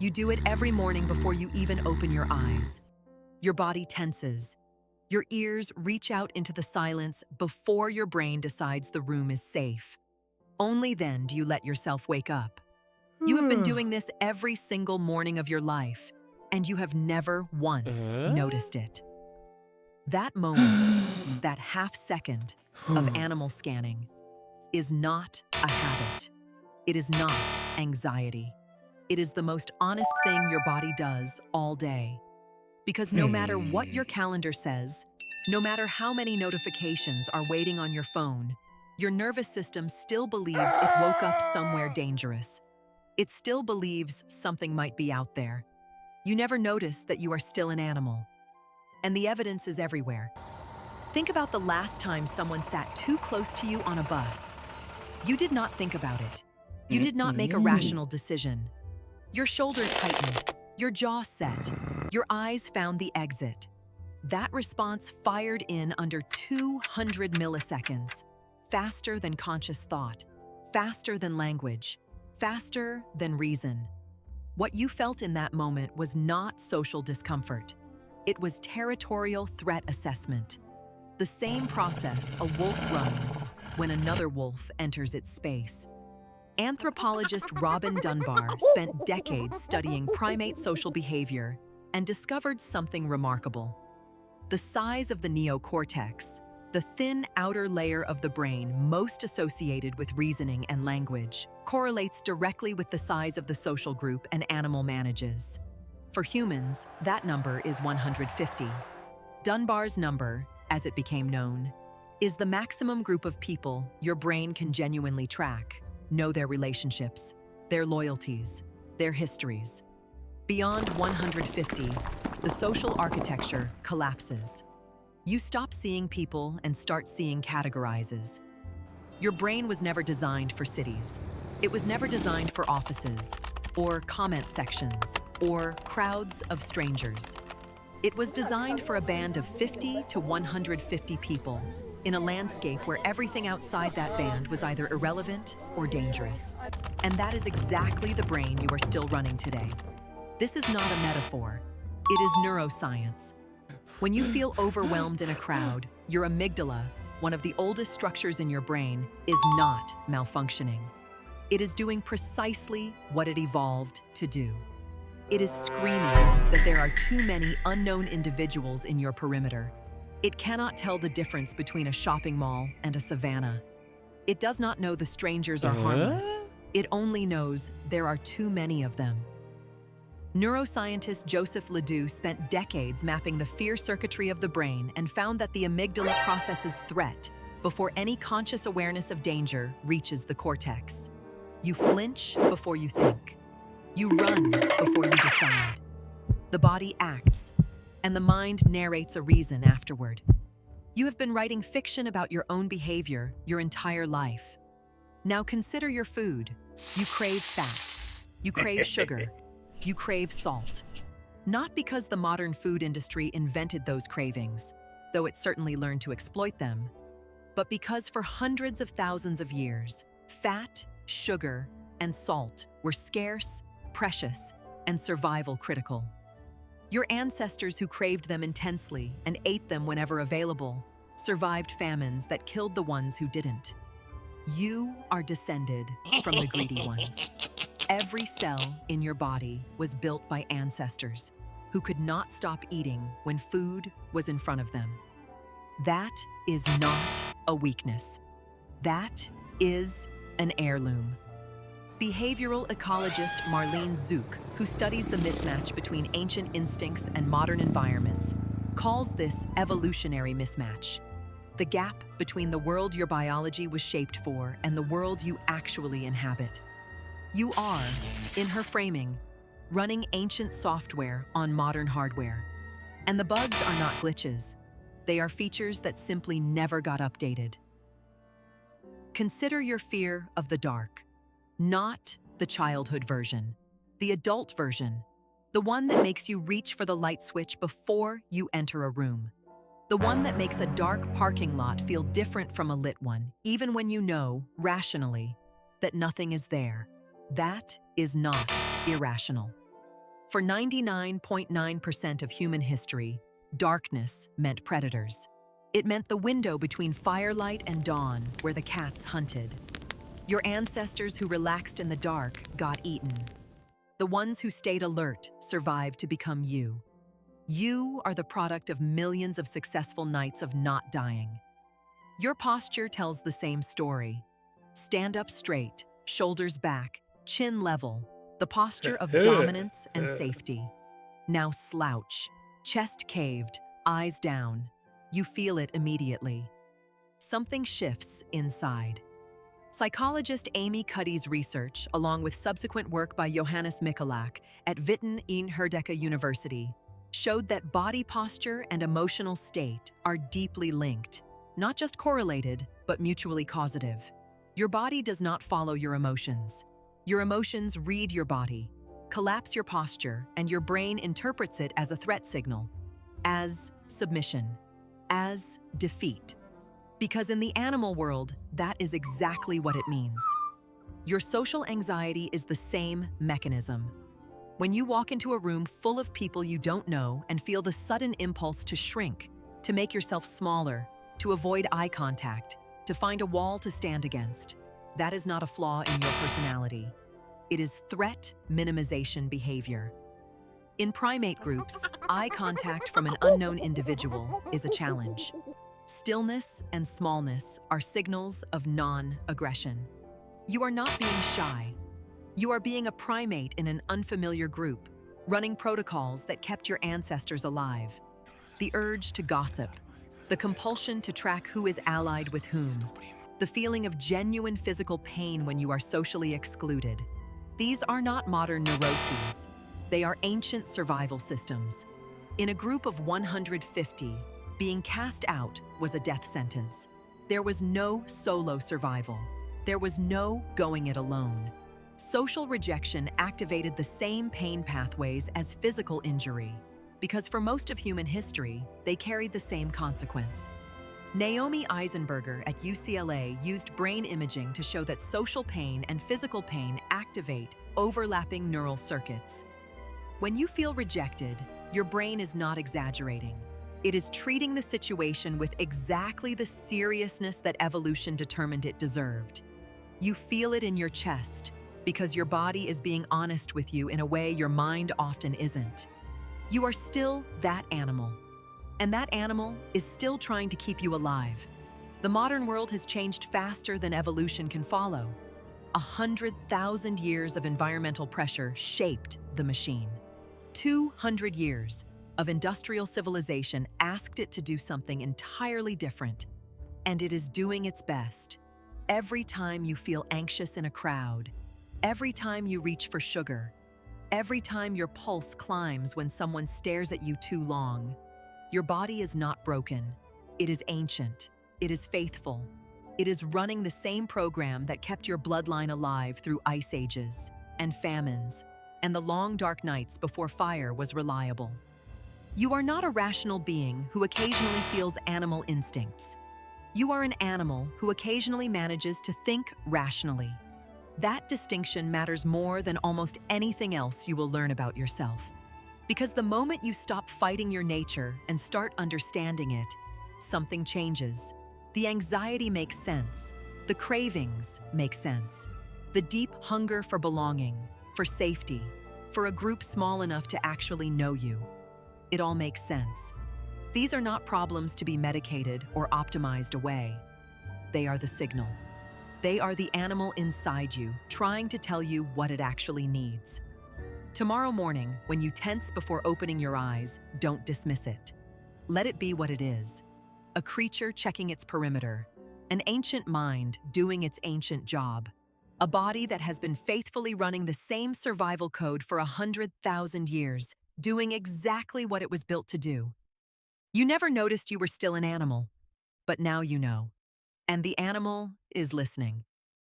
You do it every morning before you even open your eyes. Your body tenses. Your ears reach out into the silence before your brain decides the room is safe. Only then do you let yourself wake up. You have been doing this every single morning of your life, and you have never once noticed it. That moment, that half second of animal scanning, is not a habit. It is not anxiety. It is the most honest thing your body does all day. Because no matter what your calendar says, no matter how many notifications are waiting on your phone, your nervous system still believes it woke up somewhere dangerous. It still believes something might be out there. You never notice that you are still an animal. And the evidence is everywhere. Think about the last time someone sat too close to you on a bus. You did not think about it. You did not make a rational decision. Your shoulder tightened, your jaw set, your eyes found the exit. That response fired in under 200 milliseconds, faster than conscious thought, faster than language, faster than reason. What you felt in that moment was not social discomfort. It was territorial threat assessment. The same process a wolf runs when another wolf enters its space. Anthropologist Robin Dunbar spent decades studying primate social behavior and discovered something remarkable. The size of the neocortex, the thin outer layer of the brain most associated with reasoning and language, correlates directly with the size of the social group an animal manages. For humans, that number is 150. Dunbar's number, as it became known, is the maximum group of people your brain can genuinely track, know their relationships, their loyalties, their histories. Beyond 150, the social architecture collapses. You stop seeing people and start seeing categorizes. Your brain was never designed for cities. It was never designed for offices, or comment sections, or crowds of strangers. It was designed for a band of 50 to 150 people in a landscape where everything outside that band was either irrelevant or dangerous. And that is exactly the brain you are still running today. This is not a metaphor. It is neuroscience. When you feel overwhelmed in a crowd, your amygdala, one of the oldest structures in your brain, is not malfunctioning. It is doing precisely what it evolved to do. It is screaming that there are too many unknown individuals in your perimeter. It cannot tell the difference between a shopping mall and a savanna. It does not know the strangers are harmless. It only knows there are too many of them. Neuroscientist Joseph LeDoux spent decades mapping the fear circuitry of the brain and found that the amygdala processes threat before any conscious awareness of danger reaches the cortex. You flinch before you think. You run before you decide. The body acts, and the mind narrates a reason afterward. You have been writing fiction about your own behavior your entire life. Now consider your food. You crave fat. You crave sugar. You crave salt. Not because the modern food industry invented those cravings, though it certainly learned to exploit them, but because for hundreds of thousands of years, fat, sugar, and salt were scarce, precious, and survival critical. Your ancestors who craved them intensely and ate them whenever available survived famines that killed the ones who didn't. You are descended from the greedy ones. Every cell in your body was built by ancestors who could not stop eating when food was in front of them. That is not a weakness. That is an heirloom. Behavioral ecologist Marlene Zuk, who studies the mismatch between ancient instincts and modern environments, calls this evolutionary mismatch, the gap between the world your biology was shaped for and the world you actually inhabit. You are, in her framing, running ancient software on modern hardware. And the bugs are not glitches. They are features that simply never got updated. Consider your fear of the dark. Not the childhood version, the adult version, the one that makes you reach for the light switch before you enter a room, the one that makes a dark parking lot feel different from a lit one, even when you know, rationally, that nothing is there. That is not irrational. For 99.9% of human history, darkness meant predators. It meant the window between firelight and dawn where the cats hunted. Your ancestors who relaxed in the dark got eaten. The ones who stayed alert survived to become you. You are the product of millions of successful nights of not dying. Your posture tells the same story. Stand up straight, shoulders back, chin level, the posture of dominance and safety. Now slouch, chest caved, eyes down. You feel it immediately. Something shifts inside. Psychologist Amy Cuddy's research, along with subsequent work by Johannes Michalak at Witten in Herdecke University, showed that body posture and emotional state are deeply linked, not just correlated, but mutually causative. Your body does not follow your emotions. Your emotions read your body, collapse your posture, and your brain interprets it as a threat signal, as submission, as defeat. Because in the animal world, that is exactly what it means. Your social anxiety is the same mechanism. When you walk into a room full of people you don't know and feel the sudden impulse to shrink, to make yourself smaller, to avoid eye contact, to find a wall to stand against, that is not a flaw in your personality. It is threat minimization behavior. In primate groups, eye contact from an unknown individual is a challenge. Stillness and smallness are signals of non-aggression. You are not being shy. You are being a primate in an unfamiliar group, running protocols that kept your ancestors alive. The urge to gossip, the compulsion to track who is allied with whom, the feeling of genuine physical pain when you are socially excluded. These are not modern neuroses. They are ancient survival systems. In a group of 150, being cast out was a death sentence. There was no solo survival. There was no going it alone. Social rejection activated the same pain pathways as physical injury, because for most of human history, they carried the same consequence. Naomi Eisenberger at UCLA used brain imaging to show that social pain and physical pain activate overlapping neural circuits. When you feel rejected, your brain is not exaggerating. It is treating the situation with exactly the seriousness that evolution determined it deserved. You feel it in your chest because your body is being honest with you in a way your mind often isn't. You are still that animal, and that animal is still trying to keep you alive. The modern world has changed faster than evolution can follow. 100,000 years of environmental pressure shaped the machine. 200 years of industrial civilization asked it to do something entirely different, and it is doing its best. Every time you feel anxious in a crowd, every time you reach for sugar, every time your pulse climbs when someone stares at you too long, your body is not broken. It is ancient. It is faithful. It is running the same program that kept your bloodline alive through ice ages and famines and the long dark nights before fire was reliable. You are not a rational being who occasionally feels animal instincts. You are an animal who occasionally manages to think rationally. That distinction matters more than almost anything else you will learn about yourself. Because the moment you stop fighting your nature and start understanding it, something changes. The anxiety makes sense. The cravings make sense. The deep hunger for belonging, for safety, for a group small enough to actually know you. It all makes sense. These are not problems to be medicated or optimized away. They are the signal. They are the animal inside you trying to tell you what it actually needs. Tomorrow morning, when you tense before opening your eyes, don't dismiss it. Let it be what it is. A creature checking its perimeter, an ancient mind doing its ancient job, a body that has been faithfully running the same survival code for 100,000 years, doing exactly what it was built to do. You never noticed you were still an animal, but now you know. And the animal is listening.